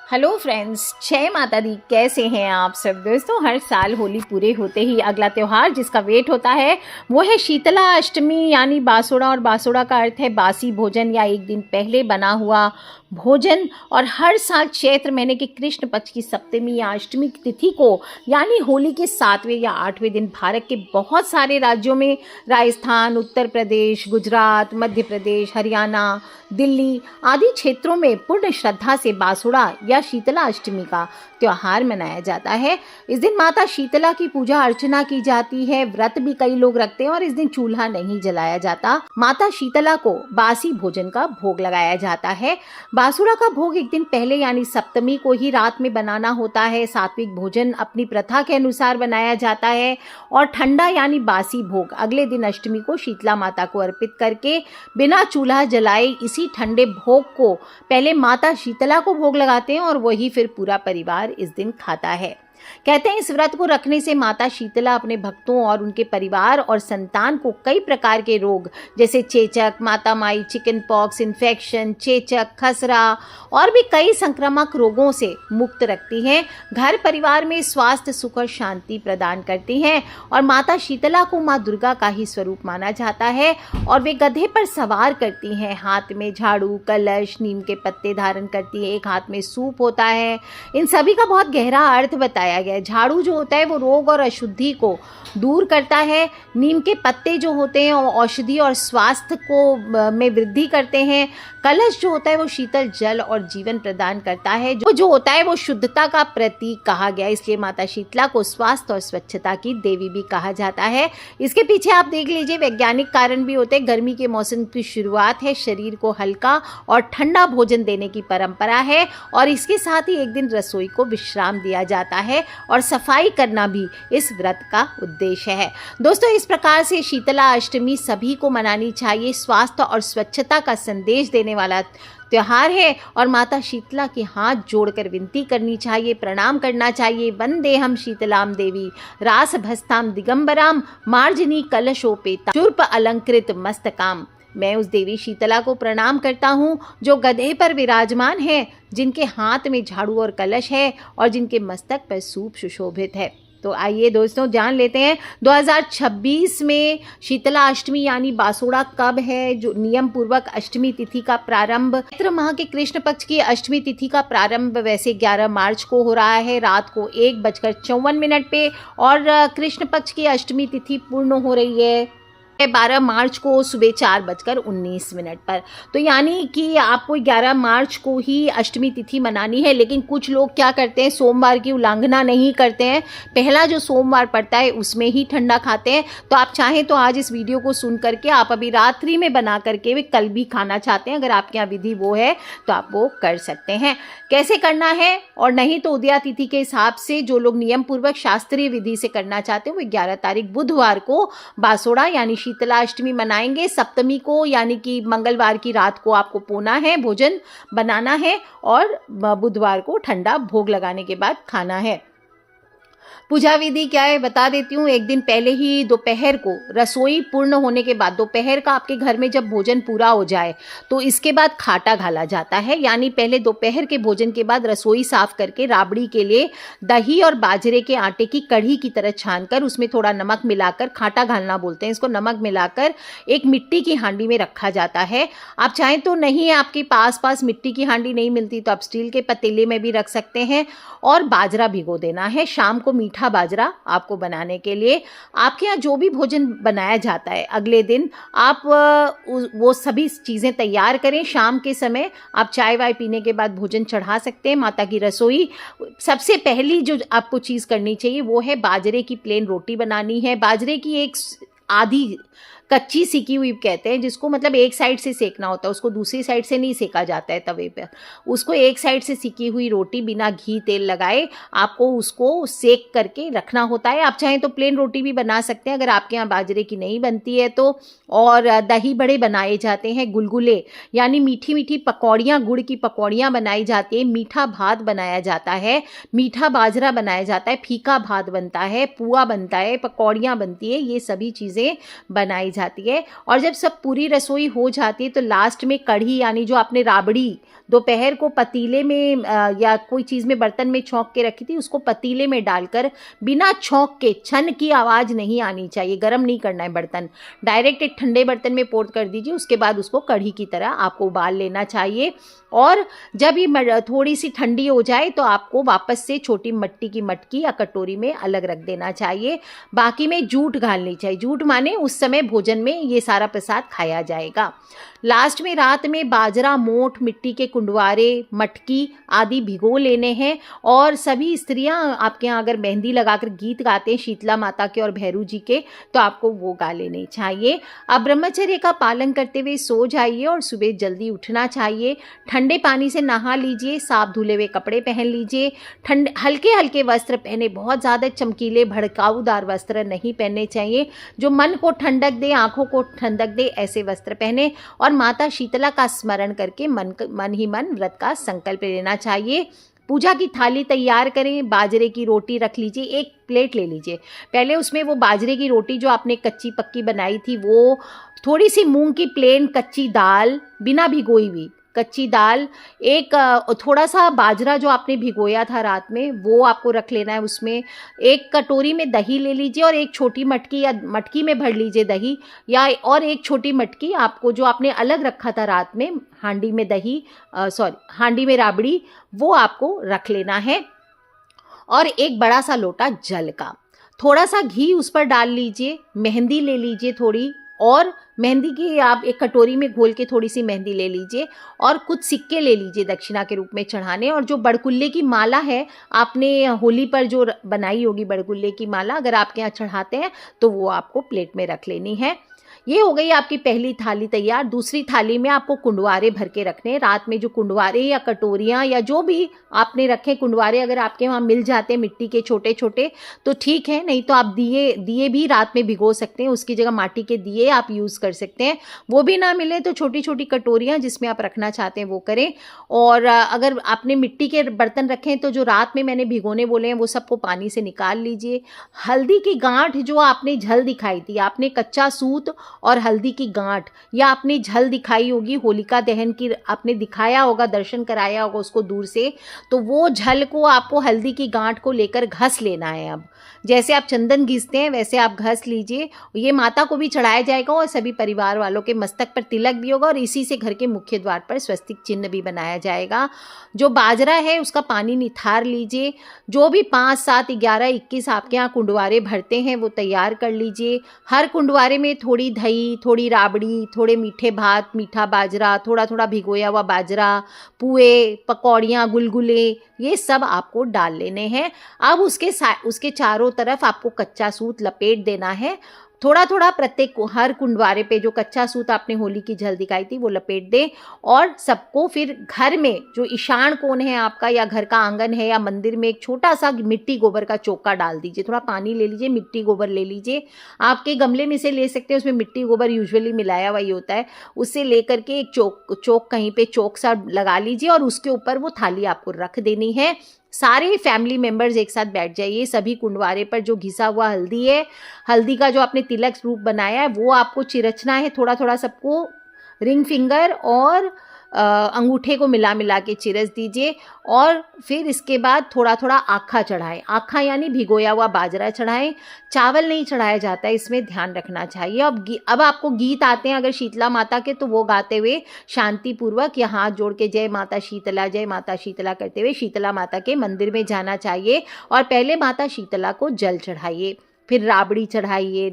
Hello friends, जय माता दी। कैसे हैं आप सब दोस्तों। हर साल होली पूरे होते ही अगला त्यौहार जिसका वेट होता है वो है शीतला अष्टमी यानी बासुड़ा। और बासुड़ा का अर्थ है बासी भोजन या एक दिन पहले बना हुआ भोजन। और हर साल चैत्र महीने के कृष्ण पक्ष की सप्तमी या अष्टमी की तिथि को यानी होली के 7वें या 8वें दिन भारत के बहुत सारे राज्यों में राजस्थान, उत्तर प्रदेश, गुजरात, मध्य प्रदेश, हरियाणा, दिल्ली आदि क्षेत्रों में पूर्ण श्रद्धा से बासुड़ा या शीतला अष्टमी का त्योहार मनाया जाता है। इस दिन माता शीतला की पूजा अर्चना की जाती है। व्रत भी कई लोग रखते हैं और इस दिन चूल्हा नहीं जलाया जाता। माता शीतला को बासी भोजन का भोग लगाया जाता है। बासुड़ा का भोग एक दिन पहले यानी सप्तमी को ही रात में बनाना होता है। सात्विक भोजन अपनी प्रथा के अनुसार बनाया जाता है और ठंडा यानी बासी भोग अगले दिन अष्टमी को शीतला माता को अर्पित करके बिना चूल्हा जलाए इसी ठंडे भोग को पहले माता शीतला को भोग लगाते हैं और वही फिर पूरा परिवार इस दिन खाता है। कहते हैं इस व्रत को रखने से माता शीतला अपने भक्तों और उनके परिवार और संतान को कई प्रकार के रोग जैसे चेचक, माता माई, चिकन पॉक्स, इन्फेक्शन, चेचक, खसरा और भी कई संक्रामक रोगों से मुक्त रखती हैं। घर परिवार में स्वास्थ्य, सुख और शांति प्रदान करती हैं। और माता शीतला को माँ दुर्गा का ही स्वरूप माना जाता है और वे गधे पर सवार करती हैं। हाथ में झाड़ू, कलश, नीम के पत्ते धारण करती है। एक हाथ में सूप होता है। इन सभी का बहुत गहरा अर्थ बताया गया। झाड़ू जो होता है वो रोग और अशुद्धि को दूर करता है। नीम के पत्ते जो होते हैं वो औषधि और स्वास्थ्य को में वृद्धि करते हैं। कलश जो होता है वो शीतल जल और जीवन प्रदान करता है। जो होता है वो शुद्धता का प्रतीक कहा गया, इसलिए माता शीतला को स्वास्थ्य और स्वच्छता की देवी भी कहा जाता है। इसके पीछे आप देख लीजिए वैज्ञानिक कारण भी होते हैं। गर्मी के मौसम की शुरुआत है, शरीर को हल्का और ठंडा भोजन देने की परंपरा है और इसके साथ ही एक दिन रसोई को विश्राम दिया जाता है और सफाई करना भी इस व्रत का उद्देश्य है। दोस्तों, इस प्रकार से शीतला अष्टमी सभी को मनानी चाहिए। स्वास्थ्य और स्वच्छता का संदेश देने वाला त्योहार है और माता शीतला के हाथ जोड़कर विनती करनी चाहिए, प्रणाम करना चाहिए। वंदेहम शीतलाम देवी रास भस्ताम दिगंबराम मार्जनी कलशोपेता चूर्प अलंकृत मस्तकाम। मैं उस देवी शीतला को प्रणाम करता हूँ जो गधे पर विराजमान है, जिनके हाथ में झाड़ू और कलश है और जिनके मस्तक पर सूप सुशोभित है। तो आइए दोस्तों जान लेते हैं 2026 में शीतला अष्टमी यानी बासुड़ा कब है। जो नियम पूर्वक अष्टमी तिथि का प्रारंभ चैत्र माह के कृष्ण पक्ष की अष्टमी तिथि का प्रारंभ वैसे 11 मार्च को हो रहा है रात को 1:54 पे और कृष्ण पक्ष की अष्टमी तिथि पूर्ण हो रही है 12 मार्च को सुबह 4:19 पर। तो यानी कि आपको 11 मार्च को ही अष्टमी तिथि मनानी है। लेकिन कुछ लोग क्या करते हैं, सोमवार की उल्लंघना नहीं करते हैं, पहला जो सोमवार पड़ता है उसमें ही ठंडा खाते हैं। तो आप चाहें तो आज इस वीडियो को सुन करके आप अभी रात्रि में बना करके वे कल भी खाना चाहते हैं, अगर आपके यहाँ विधि वो है तो आप वो कर सकते हैं। कैसे करना है और नहीं तो उदया तिथि के हिसाब से जो लोग नियम पूर्वक शास्त्रीय विधि से करना चाहते हैं वो 11 तारीख बुधवार को बासुड़ा यानी शीतला अष्टमी मनाएंगे। सप्तमी को यानी कि मंगलवार की रात को आपको पोना है, भोजन बनाना है और बुधवार को ठंडा भोग लगाने के बाद खाना है। पूजा विधि क्या है बता देती हूँ। एक दिन पहले ही दोपहर को रसोई पूर्ण होने के बाद दोपहर का आपके घर में जब भोजन पूरा हो जाए तो इसके बाद खाटा घाला जाता है। यानी पहले दोपहर के भोजन के बाद रसोई साफ करके राबड़ी के लिए दही और बाजरे के आटे की कढ़ी की तरह छानकर उसमें थोड़ा नमक मिलाकर, खाटा घालना बोलते हैं इसको, नमक मिलाकर एक मिट्टी की हांडी में रखा जाता है। आप चाहें तो नहीं, आपके पास मिट्टी की हांडी नहीं मिलती तो आप स्टील के पतीले में भी रख सकते हैं और बाजरा भिगो देना है। शाम को मीठा बाजरा आपको बनाने के लिए आपके यहाँ जो भी भोजन बनाया जाता है अगले दिन आप वो सभी चीज़ें तैयार करें। शाम के समय आप चाय वाय पीने के बाद भोजन चढ़ा सकते हैं। माता की रसोई सबसे पहली जो आपको चीज़ करनी चाहिए वो है बाजरे की प्लेन रोटी बनानी है। बाजरे की एक आधी कच्ची सिकी हुई कहते हैं जिसको, मतलब एक साइड से सेकना होता है, उसको दूसरी साइड से नहीं सेका जाता है तवे पर। उसको एक साइड से सिकी हुई रोटी बिना घी तेल लगाए आपको उसको सेक करके रखना होता है। आप चाहें तो प्लेन रोटी भी बना सकते हैं अगर आपके यहाँ बाजरे की नहीं बनती है तो। और दही बड़े बनाए जाते हैं, गुलगुले यानी मीठी मीठी पकौड़ियाँ, गुड़ की पकौड़ियाँ बनाई जाती है, मीठा भात बनाया जाता है, मीठा बाजरा बनाया जाता है, फीका भात बनता है, पुआ बनता है, पकौड़ियाँ बनती है, ये सभी चीज़ें बनाई जाती है। और जब सब पूरी रसोई हो जाती है तो लास्ट में कढ़ी यानी जो आपने राबड़ी दोपहर को पतीले में या कोई चीज़ में बर्तन में छौंक के रखी थी, उसको पतीले में डालकर बिना छौंक के, छन की आवाज़ नहीं आनी चाहिए, गर्म नहीं करना है बर्तन, डायरेक्ट एक ठंडे बर्तन में पोर कर दीजिए। उसके बाद उसको कढ़ी की तरह आपको उबाल लेना चाहिए। और जब ये थोड़ी सी ठंडी हो जाए तो आपको वापस से छोटी मिट्टी की मटकी या कटोरी में अलग रख देना चाहिए। बाकी में जूट घालनी चाहिए। जूट माने उस समय भोजन में ये सारा प्रसाद खाया जाएगा। लास्ट में रात में बाजरा, मोठ, मिट्टी के कुंडवारे, मटकी आदि भिगो लेने हैं। और सभी स्त्रियां आपके यहाँ अगर मेहंदी लगाकर गीत गाते हैं शीतला माता के और भैरू जी के, तो आपको वो गा लेने चाहिए। अब ब्रह्मचर्य का पालन करते हुए सो जाइए और सुबह जल्दी उठना चाहिए। ठंडे पानी से नहा लीजिए, साफ धुले हुए कपड़े पहन लीजिए, हल्के हल्के वस्त्र पहने, बहुत ज़्यादा चमकीले भड़काऊदार वस्त्र नहीं पहनने चाहिए, जो मन को ठंडक दे, आंखों को ठंडक दे, ऐसे वस्त्र पहने। और माता शीतला का स्मरण करके मन ही मन व्रत का संकल्प लेना चाहिए। पूजा की थाली तैयार करें, बाजरे की रोटी रख लीजिए, एक प्लेट ले लीजिए। पहले उसमें वो बाजरे की रोटी जो आपने कच्ची पक्की बनाई थी, वो थोड़ी सी मूंग की प्लेन कच्ची दाल, बिना भिगोई हुई कच्ची दाल, एक थोड़ा सा बाजरा जो आपने भिगोया था रात में, वो आपको रख लेना है। उसमें एक कटोरी में दही ले लीजिए और एक छोटी मटकी या मटकी में भर लीजिए दही, या और एक छोटी मटकी आपको जो आपने अलग रखा था रात में हांडी में दही, हांडी में राबड़ी, वो आपको रख लेना है। और एक बड़ा सा लोटा जल का, थोड़ा सा घी उस पर डाल लीजिए, मेहंदी ले लीजिए थोड़ी, और मेहंदी की आप एक कटोरी में घोल के थोड़ी सी मेहंदी ले लीजिए, और कुछ सिक्के ले लीजिए दक्षिणा के रूप में चढ़ाने। और जो बड़कुल्ले की माला है, आपने होली पर जो बनाई होगी बड़कुल्ले की माला, अगर आपके यहाँ चढ़ाते हैं तो वो आपको प्लेट में रख लेनी है। ये हो गई आपकी पहली थाली तैयार। दूसरी थाली में आपको कुंडवारे भर के रखने हैं। रात में जो कुंडवारे या कटोरियाँ या जो भी आपने रखे कुंडवारे, अगर आपके वहाँ मिल जाते हैं मिट्टी के छोटे छोटे तो ठीक है, नहीं तो आप दिए भी रात में भिगो सकते हैं। उसकी जगह माटी के दिए आप यूज़ कर सकते हैं। वो भी ना मिले तो छोटी छोटी कटोरियाँ जिसमें आप रखना चाहते हैं वो करें। और अगर आपने मिट्टी के बर्तन रखे हैं तो जो रात में मैंने भिगोने बोले हैं वो सबको पानी से निकाल लीजिए। हल्दी की गांठ जो आपने झल दिखाई थी, आपने कच्चा सूत और हल्दी की गांठ, या आपने झल दिखाई होगी होलिका दहन की, आपने दिखाया होगा, दर्शन कराया होगा उसको दूर से, तो वो झल को आपको हल्दी की गांठ को लेकर घस लेना है। अब जैसे आप चंदन घिसते हैं वैसे आप घस लीजिए। ये माता को भी चढ़ाया जाएगा और सभी परिवार वालों के मस्तक पर तिलक भी होगा, और इसी से घर के मुख्य द्वार पर स्वस्तिक चिन्ह भी बनाया जाएगा। जो बाजरा है उसका पानी निथार लीजिए। जो भी 5, 7, 11, 21 आपके यहाँ कुंडवारे भरते हैं वो तैयार कर लीजिए। हर कुंडवारे में थोड़ी दही, थोड़ी राबड़ी, थोड़े मीठे भात, मीठा बाजरा, थोड़ा थोड़ा भिगोया हुआ बाजरा, पुए, पकौड़ियाँ, गुलगुले, ये सब आपको डाल लेने हैं। अब उसके चारों तरफ आपको कच्चा सूत लपेट देना है। थोड़ा थोड़ा प्रत्येक हर कुंडवारे पे जो कच्चा सूत आपने होली की झल दिखाई थी वो लपेट दें। और सबको फिर घर में जो ईशान कोण है आपका, या घर का आंगन है, या मंदिर में एक छोटा सा मिट्टी गोबर का चौका डाल दीजिए। थोड़ा पानी ले लीजिए, मिट्टी गोबर ले लीजिए, आपके गमले में से ले सकते हैं, उसमें मिट्टी गोबर यूजुअली मिलाया हुआ ही होता है, उससे लेकर के एक चौक कहीं पे चौक सा लगा लीजिए, और उसके ऊपर वो थाली आपको रख देनी है। सारे फैमिली मेंबर्स एक साथ बैठ जाइए। सभी कुंडवारे पर जो घिसा हुआ हल्दी है, हल्दी का जो आपने तिलक रूप बनाया है, वो आपको चिरचना है। थोड़ा थोड़ा सबको रिंग फिंगर और अंगूठे को मिला मिला के चिरच दीजिए। और फिर इसके बाद थोड़ा थोड़ा आखा चढ़ाएं। आखा यानी भिगोया हुआ बाजरा चढ़ाएं। चावल नहीं चढ़ाया जाता है, इसमें ध्यान रखना चाहिए। अब आपको गीत आते हैं अगर शीतला माता के, तो वो गाते हुए शांति पूर्वक या हाथ जोड़ के जय माता शीतला करते हुए शीतला माता के मंदिर में जाना चाहिए। और पहले माता शीतला को जल चढ़ाइए, फिर राबड़ी चढ़ाइए,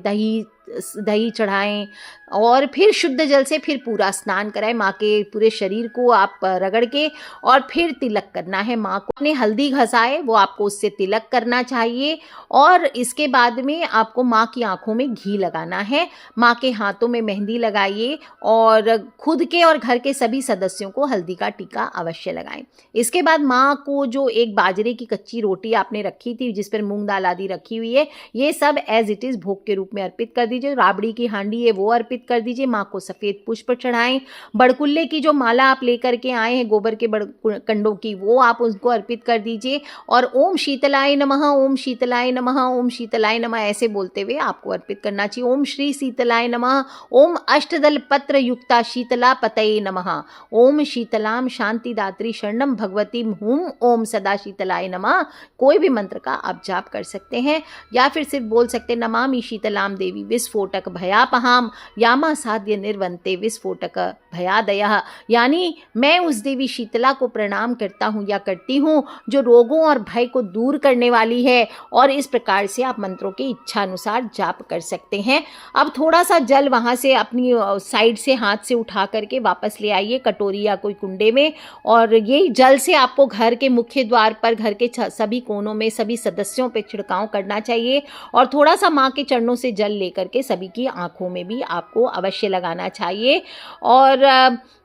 दही चढ़ाएं, और फिर शुद्ध जल से फिर पूरा स्नान कराएं। माँ के पूरे शरीर को आप रगड़ के, और फिर तिलक करना है माँ को। अपने हल्दी घसाए वो आपको उससे तिलक करना चाहिए। और इसके बाद में आपको माँ की आंखों में घी लगाना है, माँ के हाथों में मेहंदी लगाइए, और खुद के और घर के सभी सदस्यों को हल्दी का टीका अवश्य लगाएं। इसके बाद माँ को जो एक बाजरे की कच्ची रोटी आपने रखी थी जिस पर मूंग दाल आदि रखी हुई है, ये सब एज इट इज़ भोग के रूप में अर्पित कर दीजिए, राबड़ी की हांडी है वो अर्पित कर दीजिए, माँ को सफ़ेद पुष्प चढ़ाएं, बड़कुल्ले की जो माला आप लेकर के आए हैं गोबर के कंडों की, वो आप उसको अर्पित कर दीजिए। और ओम शीतलाय नमः, ओम शीतलाय नमः, ओम शीतलाय नमः ऐसे बोलते हुए आपको अर्पित करना चाहिए। ओम श्री शीतलाय नमः, ओम अष्टदल पत्र युक्ता शीतला पतये नमः, ओम शीतलाम शांतिदात्री शरणम भगवती हुम ओम सदा शीतलाय नमः। कोई भी मंत्र का आप जाप कर सकते हैं, या फिर सिर्फ बोल सकते नमामि शीतलाम देवी विस्फोटक भयापहाम यामा साध्य निर्वंते विस्फोटक भयादयः, यानी मैं उस देवी शीतला को प्रणाम करता हूँ या करती हूँ जो रोगों और भय को दूर करने वाली है। और इस प्रकार से आप मंत्रों के इच्छा अनुसार जाप कर सकते हैं। अब थोड़ा सा जल वहाँ से अपनी साइड से हाथ से उठा करके वापस ले आइए कटोरी या कोई कुंडे में, और ये जल से आपको घर के मुख्य द्वार पर, घर के सभी कोनों में सभी सदस्यों पे छिड़काव करना चाहिए। और थोड़ा सा माँ के चरणों से जल लेकर के सभी की आंखों में भी आपको अवश्य लगाना चाहिए। और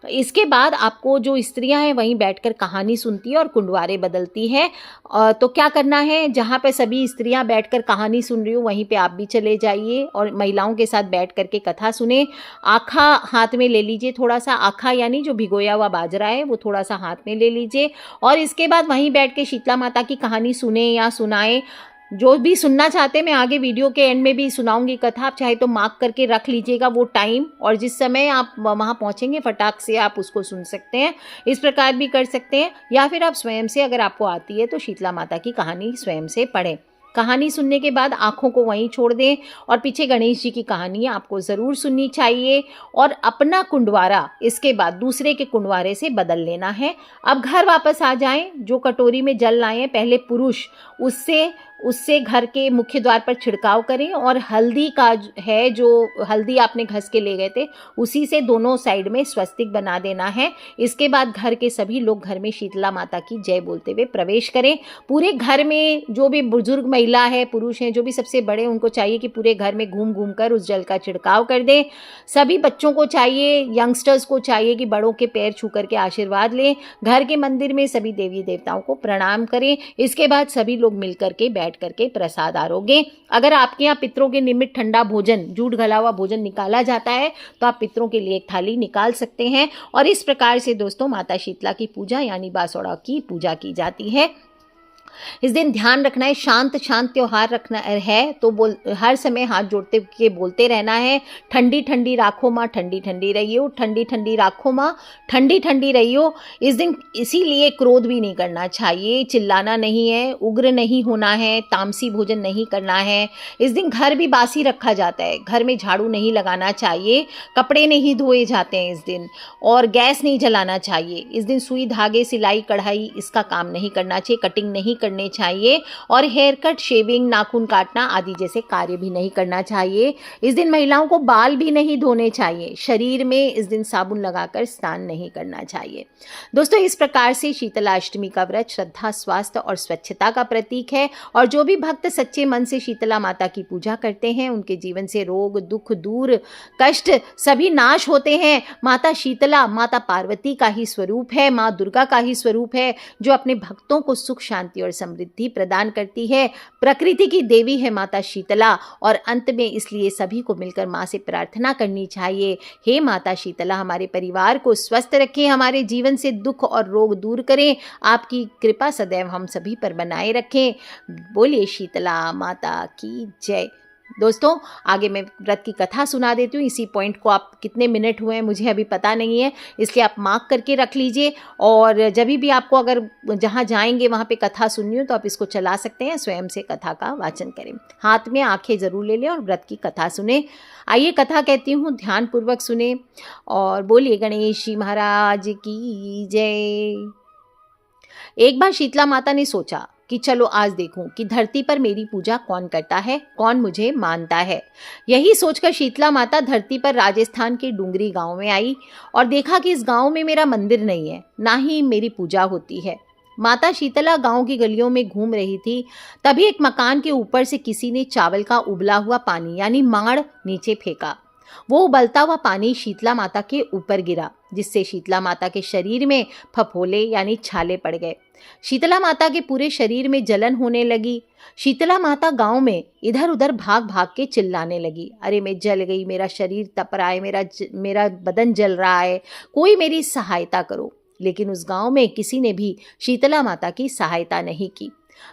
इसके बाद आपको, जो स्त्रियां हैं वहीं बैठकर कहानी सुनती है और कुंडवारे बदलती है, तो क्या करना है, जहाँ पे सभी स्त्रियां बैठकर कहानी सुन रही हो वहीं पे आप भी चले जाइए और महिलाओं के साथ बैठ करके कथा सुने। आखा हाथ में ले लीजिए, थोड़ा सा आखा यानी जो भिगोया हुआ बाजरा है वो थोड़ा सा हाथ में ले लीजिए, और इसके बाद वहीं बैठ के शीतला माता की कहानी सुने या सुनाए। जो भी सुनना चाहते हैं, मैं आगे वीडियो के एंड में भी सुनाऊंगी कथा, आप चाहे तो मार्क करके रख लीजिएगा वो टाइम, और जिस समय आप वहाँ पहुँचेंगे फटाक से आप उसको सुन सकते हैं। इस प्रकार भी कर सकते हैं, या फिर आप स्वयं से, अगर आपको आती है तो शीतला माता की कहानी स्वयं से पढ़ें। कहानी सुनने के बाद आंखों को वहीं छोड़ दें, और पीछे गणेश जी की कहानी आपको ज़रूर सुननी चाहिए। और अपना कुंडवारा इसके बाद दूसरे के कुंडवारे से बदल लेना है। अब घर वापस आ जाएं, जो कटोरी में जल लाए हैं पहले पुरुष, उससे घर के मुख्य द्वार पर छिड़काव करें, और हल्दी का है, जो हल्दी आपने घस के ले गए थे उसी से दोनों साइड में स्वस्तिक बना देना है। इसके बाद घर के सभी लोग घर में शीतला माता की जय बोलते हुए प्रवेश करें। पूरे घर में जो भी बुजुर्ग महिला है, पुरुष हैं, जो भी सबसे बड़े, उनको चाहिए कि पूरे घर में घूम घूम कर उस जल का छिड़काव कर दें। सभी बच्चों को चाहिए, यंगस्टर्स को चाहिए कि बड़ों के पैर छू करके आशीर्वाद लें। घर के मंदिर में सभी देवी देवताओं को प्रणाम करें। इसके बाद सभी लोग मिलकर के बैठ करके प्रसाद आरोगे। अगर आपके यहाँ पितरों के निमित्त ठंडा भोजन, जूठ गला हुआ भोजन निकाला जाता है तो आप पितरों के लिए एक थाली निकाल सकते हैं। और इस प्रकार से दोस्तों माता शीतला की पूजा यानी बासोड़ा की पूजा की जाती है। इस दिन ध्यान रखना है, शांत त्योहार रखना है, तो हर समय हाथ जोड़ते के बोलते रहना है, ठंडी ठंडी राखो माँ, ठंडी ठंडी रहियो, ठंडी ठंडी राखो माँ, ठंडी ठंडी रहियो। इस दिन इसीलिए क्रोध भी नहीं करना चाहिए, चिल्लाना नहीं है, उग्र नहीं होना है, तामसी भोजन नहीं करना है। इस दिन घर भी बासी रखा जाता है, घर में झाड़ू नहीं लगाना चाहिए, कपड़े नहीं धोए जाते हैं इस दिन, और गैस नहीं जलाना चाहिए। इस दिन सुई धागे, सिलाई कढ़ाई इसका काम नहीं करना चाहिए, कटिंग नहीं करने चाहिए, और हेयर कट, शेविंग, नाखून काटना आदि जैसे कार्य भी नहीं करना चाहिए। इस दिन महिलाओं को बाल भी नहीं धोने चाहिए, शरीर में इस दिन साबुन लगाकर स्नान नहीं करना चाहिए। दोस्तों इस प्रकार से शीतलाष्टमी का व्रत श्रद्धा, स्वास्थ्य और स्वच्छता का प्रतीक है, और जो भी भक्त सच्चे मन से शीतला माता की पूजा करते हैं उनके जीवन से रोग, दुख दूर, कष्ट सभी नाश होते हैं। माता शीतला माता पार्वती का ही स्वरूप है, माँ दुर्गा का ही स्वरूप है, जो अपने भक्तों को सुख, शांति और समृद्धि प्रदान करती है। प्रकृति की देवी है माता शीतला, और अंत में इसलिए सभी को मिलकर माँ से प्रार्थना करनी चाहिए, हे माता शीतला हमारे परिवार को स्वस्थ रखें, हमारे जीवन से दुख और रोग दूर करें, आपकी कृपा सदैव हम सभी पर बनाए रखें। बोलिए शीतला माता की जय। दोस्तों आगे मैं व्रत की कथा सुना देती हूँ। इसी पॉइंट को आप कितने मिनट हुए हैं मुझे अभी पता नहीं है, इसलिए आप मार्क करके रख लीजिए, और जब भी आपको अगर जहाँ जाएंगे वहाँ पे कथा सुननी हो तो आप इसको चला सकते हैं, स्वयं से कथा का वाचन करें। हाथ में आंखें ज़रूर ले लें और व्रत की कथा सुने। आइए कथा कहती हूँ, ध्यानपूर्वक सुने और बोलिए गणेश जी महाराज की जय। एक बार शीतला माता ने सोचा कि चलो आज देखूं कि धरती पर मेरी पूजा कौन करता है, कौन मुझे मानता है। यही सोचकर शीतला माता धरती पर राजस्थान के डूंगरी गांव में आई और देखा कि इस गांव में मेरा मंदिर नहीं है, ना ही मेरी पूजा होती है। माता शीतला गांव की गलियों में घूम रही थी, तभी एक मकान के ऊपर से किसी ने चावल का उबला हुआ पानी यानी माड़ नीचे फेंका। वो उबलता हुआ पानी शीतला माता के ऊपर गिरा, जिससे शीतला माता के शरीर में फफोले यानी छाले पड़ गए। शीतला माता के पूरे शरीर में जलन होने लगी। शीतला माता गांव में इधर उधर भाग भाग के चिल्लाने लगी, अरे मैं जल गई, मेरा शरीर तप रहा है, मेरा बदन जल रहा है, कोई मेरी सहायता करो। लेकिन उस गांव में किसी ने भी शीतला माता की सहायता नहीं की।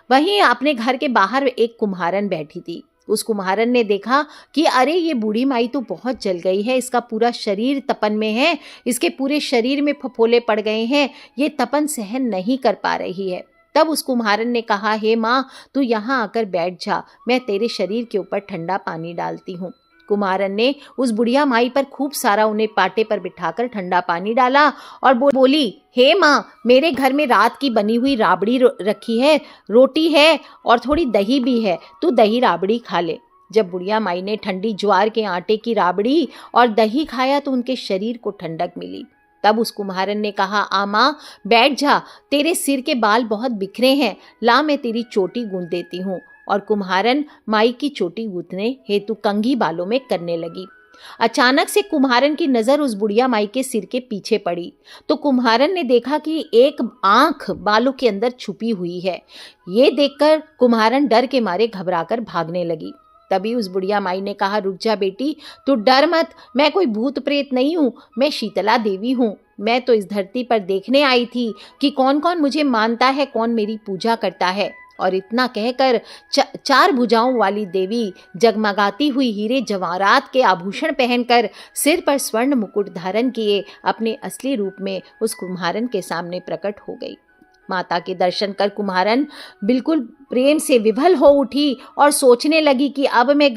वहीं अपने घर के बाहर एक कुम्हारन बैठी थी। उस कुम्हारन ने देखा कि अरे ये बूढ़ी माई तो बहुत जल गई है, इसका पूरा शरीर तपन में है, इसके पूरे शरीर में फफोले पड़ गए हैं, ये तपन सहन नहीं कर पा रही है। तब उस कुम्हारन ने कहा, हे माँ, तू यहाँ आकर बैठ जा, मैं तेरे शरीर के ऊपर ठंडा पानी डालती हूँ। कुम्हारन ने उस बुढ़िया माई पर खूब सारा उन्हें पाटे पर बिठाकर ठंडा पानी डाला और बोली, हे माँ, मेरे घर में रात की बनी हुई राबड़ी रखी है, रोटी है और थोड़ी दही भी है, तू दही राबड़ी खा ले। जब बुढ़िया माई ने ठंडी ज्वार के आटे की राबड़ी और दही खाया तो उनके शरीर को ठंडक मिली। तब उस कुम्हारन ने कहा, आ माँ, बैठ जा, तेरे सिर के बाल बहुत बिखरे हैं, ला मैं तेरी चोटी गूंथ देती हूँ। और कुम्हारन माई की चोटी गूंथने हेतु कंघी बालों में करने लगी। अचानक से कुम्हारन की नजर उस बुढ़िया माई के सिर के पीछे पड़ी तो कुम्हारन ने देखा कि एक आंख बालों के अंदर छुपी हुई है। ये देखकर कुम्हारन डर के मारे घबराकर भागने लगी। तभी उस बुढ़िया माई ने कहा, रुक जा बेटी, तू डर मत, मैं कोई भूत प्रेत नहीं हूँ, मैं शीतला देवी हूँ। मैं तो इस धरती पर देखने आई थी कि कौन कौन मुझे मानता है, कौन मेरी पूजा करता है। और इतना कहकर चार भुजाओं वाली देवी जगमगाती हुई हीरे जवाहरात के आभूषण पहनकर सिर पर स्वर्ण मुकुट धारण किए अपने असली रूप में उस कुम्हारन के सामने प्रकट हो गई। माता के दर्शन कर कुम्हारन बिल्कुल प्रेम से विभल हो उठी और सोचने लगी कि अब मैं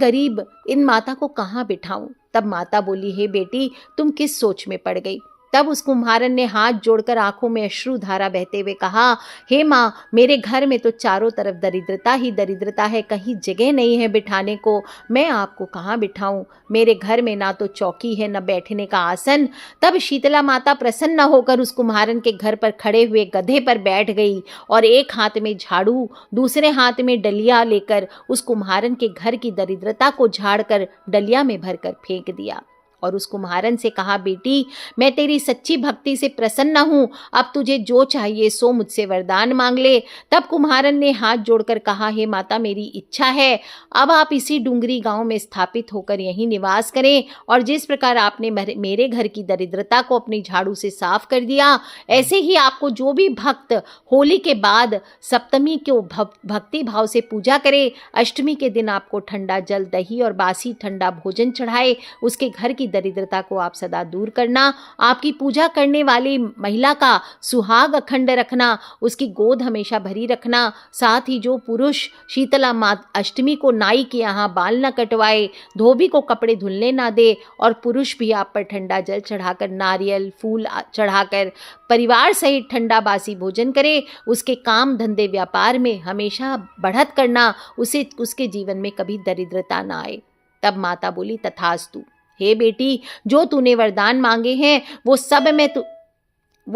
गरीब इन माता को कहाँ बिठाऊं। तब माता बोली, हे बेटी, तुम किस सोच में पड़ गई। तब उस कुम्हारन ने हाथ जोड़कर आंखों में अश्रु धारा बहते हुए कहा, हे माँ, मेरे घर में तो चारों तरफ दरिद्रता ही दरिद्रता है, कहीं जगह नहीं है बिठाने को, मैं आपको कहाँ बिठाऊं। मेरे घर में ना तो चौकी है, न बैठने का आसन। तब शीतला माता प्रसन्न होकर उस कुम्हारन के घर पर खड़े हुए गधे पर बैठ गई और एक हाथ में झाड़ू, दूसरे हाथ में डलिया लेकर उस कुम्हारन के घर की दरिद्रता को झाड़कर डलिया में भरकर फेंक दिया और उस कुम्हारन से कहा, बेटी, मैं तेरी सच्ची भक्ति से प्रसन्न हूँ, अब तुझे जो चाहिए सो मुझसे वरदान मांग ले। तब कुम्हारन ने हाथ जोड़कर कहा, हे माता, मेरी इच्छा है अब आप इसी डूंगरी गांव में स्थापित होकर यहीं निवास करें और जिस प्रकार आपने मेरे घर की दरिद्रता को अपनी झाड़ू से साफ कर दिया, ऐसे ही आपको जो भी भक्त होली के बाद सप्तमी को भक्ति भाव से पूजा करे, अष्टमी के दिन आपको ठंडा जल, दही और बासी ठंडा भोजन चढ़ाए, उसके घर की दरिद्रता को आप सदा दूर करना, आपकी पूजा करने वाली महिला का सुहाग अखंड रखना, उसकी गोद हमेशा भरी रखना। साथ ही जो पुरुष शीतला अष्टमी को नाई के यहाँ बाल न कटवाए, धोबी को कपड़े धुलने ना दे और पुरुष भी आप पर ठंडा जल चढ़ाकर, नारियल फूल चढ़ाकर परिवार सहित ठंडा बासी भोजन करे, उसके काम धंधे व्यापार में हमेशा बढ़त करना, उसे उसके जीवन में कभी दरिद्रता ना आए। तब माता बोली, तथास्तु। हे बेटी, जो तूने वरदान मांगे हैं वो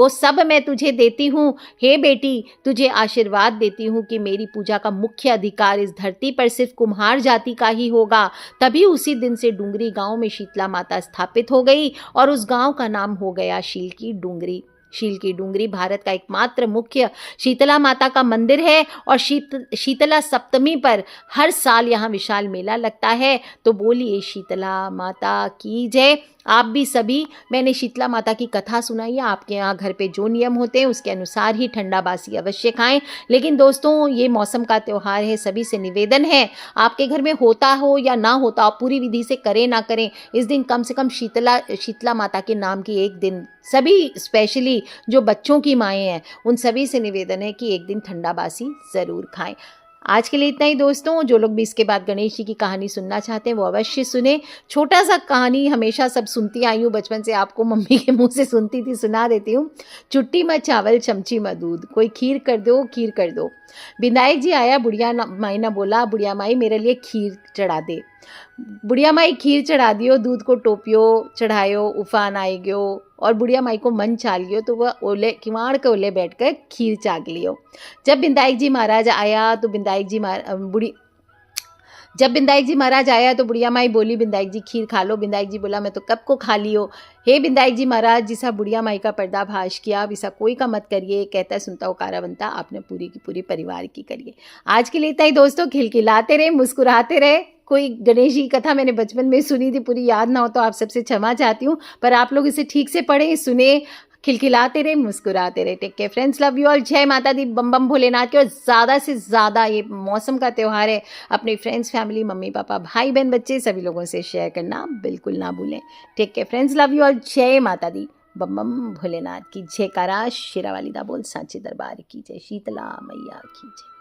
सब मैं तुझे देती हूँ। हे बेटी, तुझे आशीर्वाद देती हूँ कि मेरी पूजा का मुख्य अधिकार इस धरती पर सिर्फ कुम्हार जाति का ही होगा। तभी उसी दिन से डूंगरी गांव में शीतला माता स्थापित हो गई और उस गांव का नाम हो गया शील की डूंगरी। शील की डूंगरी भारत का एकमात्र मुख्य शीतला माता का मंदिर है और शीतला सप्तमी पर हर साल यहाँ विशाल मेला लगता है। तो बोलिए शीतला माता की जय। आप भी सभी, मैंने शीतला माता की कथा सुनाई है, आपके यहाँ घर पे जो नियम होते हैं उसके अनुसार ही ठंडा बासी अवश्य खाएं। लेकिन दोस्तों, ये मौसम का त्यौहार है, सभी से निवेदन है, आपके घर में होता हो या ना होता, आप पूरी विधि से करें ना करें, इस दिन कम से कम शीतला माता के नाम की एक दिन, सभी स्पेशली जो बच्चों की माएँ हैं उन सभी से निवेदन है कि एक दिन ठंडा बासी ज़रूर खाएं। आज के लिए इतना ही दोस्तों। जो लोग भी इसके बाद गणेश जी की कहानी सुनना चाहते हैं वो अवश्य सुने। छोटा सा कहानी हमेशा सब सुनती आई हूँ, बचपन से आपको मम्मी के मुंह से सुनती थी, सुना देती हूँ। चुट्टी में चावल, चमची में दूध, कोई खीर कर दो, खीर कर दो। विनायक जी आया, बुढ़िया माई ने बोला, बुढ़िया माई मेरे लिए खीर चढ़ा दे। बुढ़िया माई खीर चढ़ा दियो, दूध को टोपियो चढ़ायो, उफान आई गयो और बुढ़िया माई को मन चाल गयो तो वह ओले किवाड़ के ओले बैठकर खीर चाग लियो। जब विनायक जी महाराज आया तो विनायक जी जब बिंदाई जी महाराज आया तो बुढ़िया माई बोली बिंदाई जी खीर खा लो। बिंदाई जी बोला मैं तो कब को खा लियो। हे बिंदाई जी महाराज जिसा बुढ़िया माई का पर्दाफाश किया विसा कोई का मत करिए। कहता सुनता उकारा बनता आपने पूरी की पूरी परिवार की करिए। आज के लिए इतना ही दोस्तों। खिलखिलाते रहे, मुस्कुराते रहे। कोई गणेश जी की कथा मैंने बचपन में सुनी थी, पूरी याद ना हो तो आप सबसे क्षमा चाहती हूँ, पर आप लोग इसे ठीक से पढ़े, सुने, खिलखिलाते रहे, मुस्कुराते रहे। Take care friends, love you all. जय माता दी, बम बम भोलेनाथ के। और ज़्यादा से ज़्यादा ये मौसम का त्यौहार है, अपने फ्रेंड्स, फैमिली, मम्मी पापा, भाई बहन, बच्चे सभी लोगों से शेयर करना बिल्कुल ना भूलें। Take care friends, love you all. जय माता दी, बम बम भोलेनाथ की जयकारा। शेरावाली दा बोल सांचे दरबार की जय, शीतला मैया की जय।